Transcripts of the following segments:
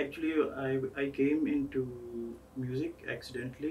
Actually, I came into music accidentally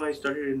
I started in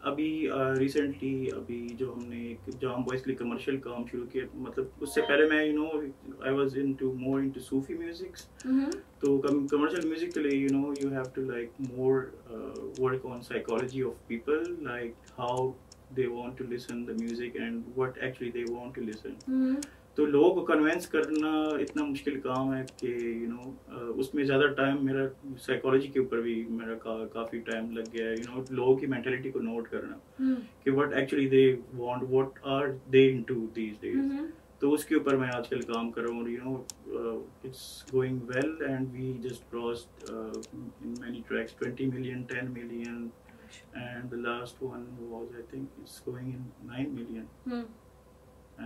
ابھی recently ابھی جو ہم نے ایک جام بوائز کے لیے کمرشل کام شروع کیا, مطلب اس سے پہلے میں I was more into Sufi musics. تو کمرشل میوزک کے لیے you have to like more work on psychology of people, like how they want to listen the music and what actually they want to listen. تو لوگوں کو conveyance کرنا اتنا مشکل کام ہے کہ اس میں زیادہ ٹائم میرا سائیکالوجی کے اوپر بھی میرا کافی ٹائم لگ گیا ہے, لوگوں کی مینٹلٹی کو نوٹ کرنا کہ what actually they want, what are they into these days. تو اس کے اوپر میں آج کل کام کر رہا ہوں. It's going well and we just crossed in many tracks 20 million, 10 million, and the last one was, I think it's going in 9 million.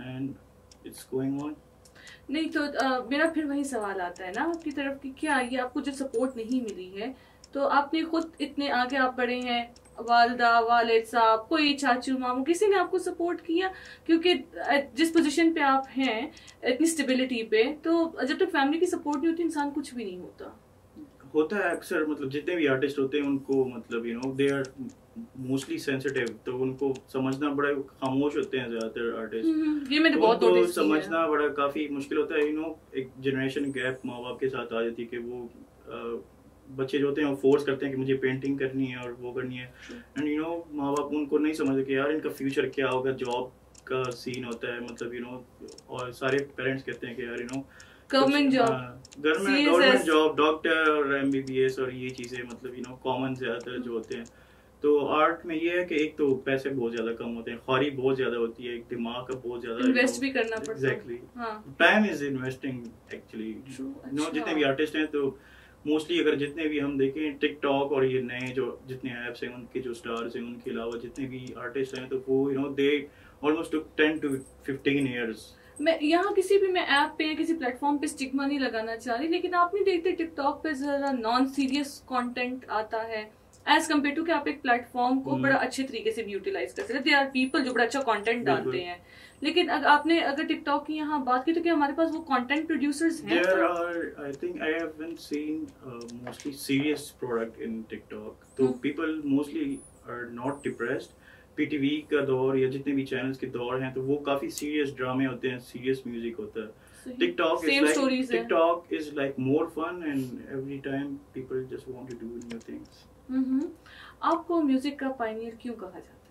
And it's going on. نہیں تو میرا پھر وہی سوال آتا ہے نا آپ کی طرف کہ کیا یہ آپ کو جو سپورٹ نہیں ملی ہے, تو آپ نے خود اتنے آگے آپ بڑھے ہیں, والدہ, والد صاحب, کوئی چاچو ماموں, کسی نے آپ کو سپورٹ کیا؟ کیونکہ جس پوزیشن پہ آپ ہیں اتنی اسٹیبلٹی پہ, تو جب تک فیملی کی سپورٹ نہیں ہوتی انسان کچھ بھی نہیں ہوتا ہے اکثر. مطلب جتنے بھی آرٹسٹ ہوتے ہیں ان کو مطلب دے آر موسٹلی سینسیٹیو, تو ان کو سمجھنا بڑا خاموش ہوتے ہیں زیادہ تر آرٹسٹ. یہ میں نے بہت نوٹس کیا, سمجھنا بڑا کافی مشکل ہوتا ہے. ایک جنریشن گیپ ماں باپ کے ساتھ آ جاتی ہے کہ وہ بچے جو ہوتے ہیں وہ فورس کرتے ہیں کہ مجھے پینٹنگ کرنی ہے اور وہ کرنی ہے, اینڈ ماں باپ ان کو نہیں سمجھتے کہ یار ان کا فیوچر کیا ہوگا. جاب کا سین ہوتا ہے, مطلب اور سارے پیرنٹس کہتے ہیں کہ یار گورنمنٹ جاب, ڈاکٹر اور MBBS اور یہ چیزیں مطلب کامن زیادہ تر جو ہوتے ہیں. تو آرٹ میں یہ ہے کہ ایک تو پیسے بہت زیادہ کم ہوتے ہیں, خواری بہت زیادہ ہوتی ہے, ایک دماغ کا بہت زیادہ انویسٹ بھی کرنا پڑتا ہے. Exactly, time is investing actually. جتنے بھی آرٹسٹ ہیں تو موسٹلی اگر جتنے بھی ہم دیکھیں ٹک ٹاک اور یہ نئے جو جتنے ایپس ہیں ان کے جو اسٹارز ہیں, ان کے علاوہ جتنے بھی آرٹسٹ ہیں, تو وہ دے آلموسٹ 10 to 15 years. میں یہاں کسی بھی میں ایپ پہ یا کسی پلیٹ فارم پہ اسٹگما نہیں لگانا چاہ رہی, لیکن آپ نہیں دیکھتے ٹک ٹاک پہ ذرا نان سیریس کانٹینٹ آتا ہے ایز کمپیئر ٹو کہ آپ ایک پلیٹ فارم کو بڑا اچھے طریقے سے بھی یوٹیلائز کر سکتے. دے آر پیپل جو بڑا اچھا کانٹینٹ ڈالتے ہیں, لیکن آپ نے اگر ٹک ٹاک کی یہاں بات کی تو کیا ہمارے پاس وہ کانٹینٹ پروڈیوسرز ہیں؟ There are, I think I haven't seen mostly serious product in TikTok. تو people mostly are not depressed. PTV کا دور یا جتنے بھی چینلز کے دور ہیں تو وہ کافی سیریس ڈرامے ہوتے ہیں, سیریس میوزک ہوتا ہے. TikTok is like more fun and every time people just want to do new things. آپ کو میوزک کا پائنیئر کیوں کہا جاتا ہے؟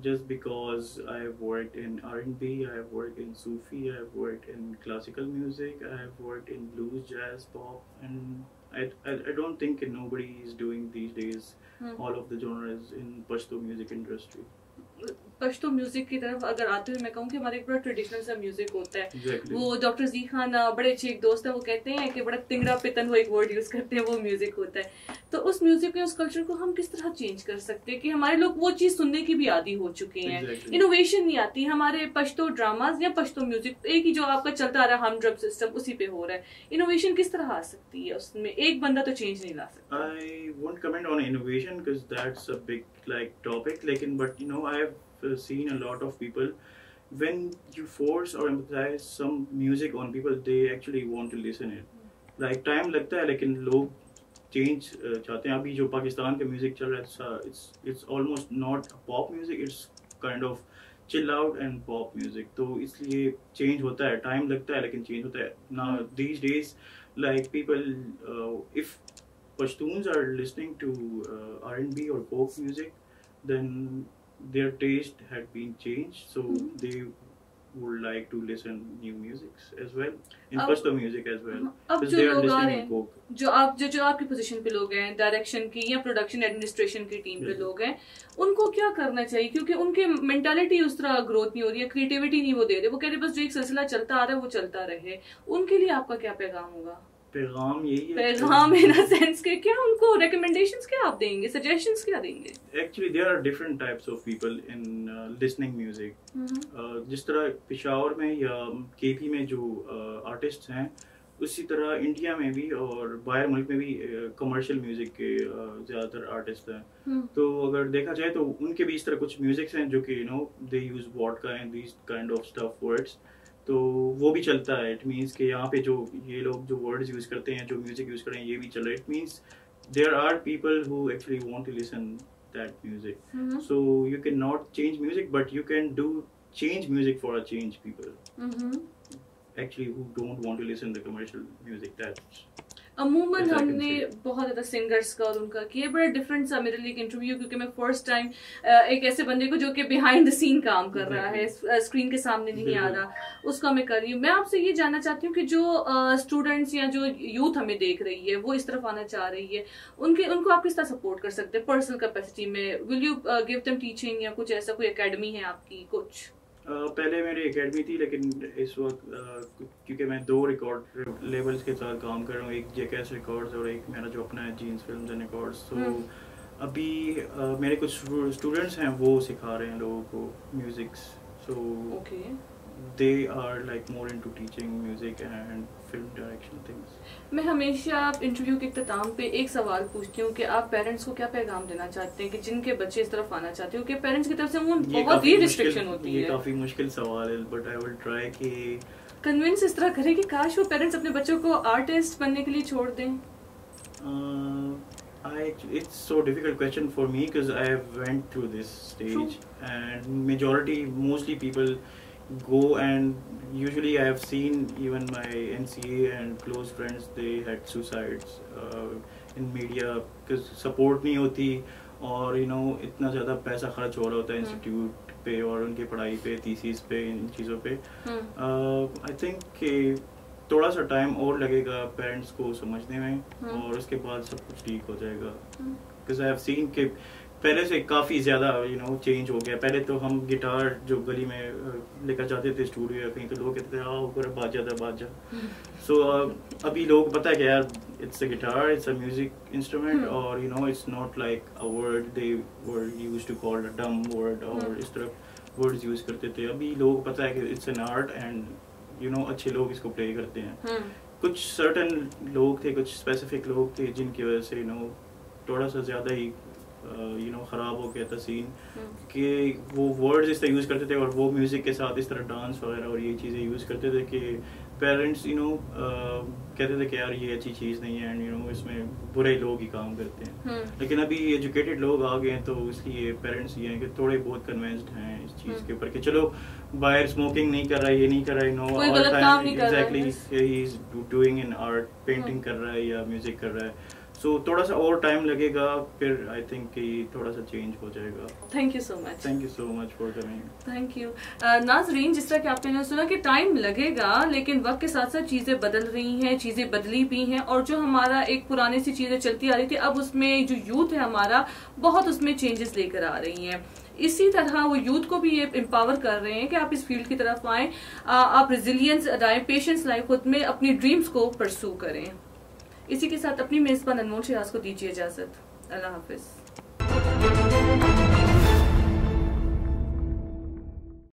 Just because I have worked in R&B, I have worked in Sufi, I have worked in classical music, I have worked in blues, jazz, pop, and I don't think nobody is doing these days all of the genres in Pashto music industry. Pashto music کی طرف اگر آتے ہوئے میں کہوں کہ ہمارا ایک بڑا ٹریڈیشنل سا میوزک ہوتا ہے. وہ ڈاکٹر زی خان بڑے اچھے ایک دوست ہیں, وہ کہتے ہیں کہ بڑا تنگڑا پتن, وہ ایک ورڈ یوز کرتے ہیں, وہ میوزک ہوتا ہے. تو اس میوزک کو, اس کلچر کو ہم کس طرح چینج کر سکتے ہیں کہ ہمارے لوگ وہ چیز سننے کی بھی عادی ہو چکے ہیں, انوویشن نہیں آتی. ہمارے پشتو ڈراماز یا پشتو میوزک ایک ہی جو آپ کا چلتا آ رہا ہے ہم ڈرب سسٹم اسی پہ ہو رہا ہے, انوویشن کس طرح آ سکتی ہے اس میں؟ ایک بندہ تو چینج نہیں لا سکتا. I won't comment on innovation because that's a big like topic, لیکن but I have seen a lot of people when you force or emphasize some music on people, they actually want to listen it. Like time لگتا ہے لیکن لوگ change چاہتے ہیں. ابھی جو پاکستان کا میوزک چل رہا ہے it's almost not pop music, it's kind of chill out and pop music. تو اس لیے چینج ہوتا ہے, ٹائم لگتا ہے لیکن چینج ہوتا ہے. Now these days like people if Pashtuns are listening to R&B or folk music, then their taste had been changed, so they would like to listen new musics as well, in Pashto music as well, because they are listening to folk. جو آپ کی position پہ لوگ ہیں, direction کی یا production administration کی team پہ لوگ ہیں, ان کو کیا کرنا چاہیے؟ کیونکہ ان کی مینٹالٹی اس طرح گروتھ نہیں ہو رہی ہے, کریٹیوٹی نہیں وہ دے رہے, وہ کہہ رہے بس جو ایک سلسلہ چلتا آ رہا ہے وہ چلتا رہے. ان کے لیے آپ کا کیا پیغام ہوگا؟ پیغام یہی ہے, پیغام ان ا سینس کہ کیا ان کو ریکمنڈیشنز کیا آپ دیں گے, سجیشنز کیا دیں گے؟ Actually there are different types of people in listening music. جس طرح پشاور میں یا KP میں جو آرٹسٹ ہیں, اسی طرح انڈیا میں بھی اور باہر ملک میں بھی کمرشل میوزک کے زیادہ تر آرٹسٹ ہیں. تو اگر دیکھا جائے تو ان کے بھی اس طرح کچھ میوزکس ہیں جو کہ they use vodka and these kind of stuff words, تو وہ بھی چلتا ہے. اٹ مینس کہ یہاں پہ جو یہ لوگ جو ورڈز یوز کرتے ہیں, جو میوزک یوز کر رہے ہیں, یہ بھی چل رہا ہے. It means there are people who actually want to listen that music. So you cannot change music, but you can change music for a change people actually who don't want to listen to commercial music. That's عموماً ہم نے بہت زیادہ singers کا اور ان کا کیا بڑا ڈفرینٹ سا میرے لیے ایک انٹرویو, کیونکہ میں فرسٹ ٹائم ایک ایسے بندے کو جو کہ بیہائنڈ دا سین کام کر رہا ہے, اسکرین کے سامنے نہیں آ رہا, اس کا میں کر رہی ہوں. میں آپ سے یہ جاننا چاہتی ہوں کہ جو اسٹوڈنٹس یا جو یوتھ ہمیں دیکھ رہی ہے وہ اس طرف آنا چاہ رہی ہے, ان کو آپ کس طرح سپورٹ کر سکتے ہیں پرسنل کیپیسٹی میں؟ Will you give them teaching یا کچھ ایسا کوئی اکیڈمی ہے آپ کی کچھ؟ پہلے میری اکیڈمی تھی, لیکن اس وقت کیونکہ میں 2 ریکارڈ لیبلز کے ساتھ کام کر رہا ہوں, ایک JKS ریکارڈز اور ایک میرا جو اپنا ہے جینس فلمز اینڈ ریکارڈز. تو ابھی میرے کچھ اسٹوڈنٹس ہیں وہ سکھا رہے ہیں لوگوں کو musics. So they are like more into teaching music and film direction things. میں ہمیشہ انٹرویو کے اختتام پہ ایک سوال پوچھتی ہوں کہ آپ پیرنٹس کو کیا پیغام دینا چاہتے ہیں کہ جن کے بچے اس طرف آنا چاہتے ہیں, کیونکہ پیرنٹس کی طرف سے وہ بہت ہی ریسٹرکشن ہوتی ہے. یہ کافی مشکل سوال ہے, بٹ آئی ول ٹرائی کہ کنونس اس طرح کرے کہ کاش وہ پیرنٹس اپنے بچوں کو آرٹسٹ بننے کے لیے چھوڑ دیں. It's so difficult question for me because I went through this stage. True. And mostly people go, and usually I have seen even my NCA and close friends, they had suicides in media because support نہیں ہوتی, اور اتنا زیادہ پیسہ خرچ ہو رہا ہوتا ہے انسٹیٹیوٹ پہ اور ان کی پڑھائی پہ, تھیسیس پہ, ان چیزوں پہ. آئی تھنک کہ تھوڑا سا ٹائم اور لگے گا پیرنٹس کو سمجھنے میں, اور اس کے بعد سب کچھ ٹھیک ہو جائے گا. بیکاز آئی ہیو سین کہ پہلے سے کافی زیادہ چینج ہو گیا. پہلے تو ہم گٹار جو گلی میں لے کر جاتے تھے اسٹوڈیو یا کہیں, تو لوگ کہتے تھے اوپر بات جا. سو ابھی لوگ پتہ ہے کہ یار it's a guitar, it's a music instrument, اور it's not like a word they were use to call a dumb word, اور اس طرح ورڈز یوز کرتے تھے. ابھی لوگ پتہ ہے کہ اٹس این آرٹ, اینڈ اچھے لوگ اس کو پلے کرتے ہیں. کچھ سرٹن لوگ تھے, کچھ اسپیسیفک لوگ تھے جن کی وجہ سے تھوڑا سا زیادہ ہی خراب ہو گیا تھا سین, کہ وہ ورڈز اس طرح یوز کرتے تھے اور وہ میوزک کے ساتھ اس طرح ڈانس وغیرہ اور یہ چیزیں یوز کرتے تھے کہ پیرنٹس کہتے تھے کہ یار یہ اچھی چیز نہیں ہے, اینڈ اس میں برے لوگ ہی کام کرتے ہیں. لیکن ابھی ایجوکیٹڈ لوگ آ گئے ہیں, تو اس لیے پیرنٹس یہ ہیں کہ تھوڑے بہت کنونسڈ ہیں اس چیز کے اوپر کہ چلو باہر اسموکنگ نہیں کر رہا ہے, یہ نہیں کر رہا ہے, exactly he is doing in art, painting کر رہا ہے یا میوزک کر رہا ہے. سو تھوڑا سا اور ٹائم لگے گا, پھر آئی تھنک کہ تھوڑا سا چینج ہو جائے گا. Thank you so much. Thank you so much for coming. Thank you. ناظرین, جس طرح کہ آپ نے سنا کہ ٹائم لگے گا, لیکن وقت کے ساتھ ساتھ چیزیں بدل رہی ہیں, چیزیں بدلی بھی ہیں, اور جو ہمارا ایک پرانی سی چیزیں چلتی آ رہی تھی, اب اس میں جو یوتھ ہے ہمارا بہت اس میں چینجز لے کر آ رہی ہیں. اسی طرح وہ یوتھ کو بھی یہ امپاور کر رہے ہیں کہ آپ اس فیلڈ کی طرف آئیں, آپ ریزیلینس لائیں, پیشنس لائیں, خود میں اپنی ڈریمز کو پرسو کریں. اسی کے ساتھ اپنی میزبان انمول شراز کو دیجیے اجازت. اللہ حافظ.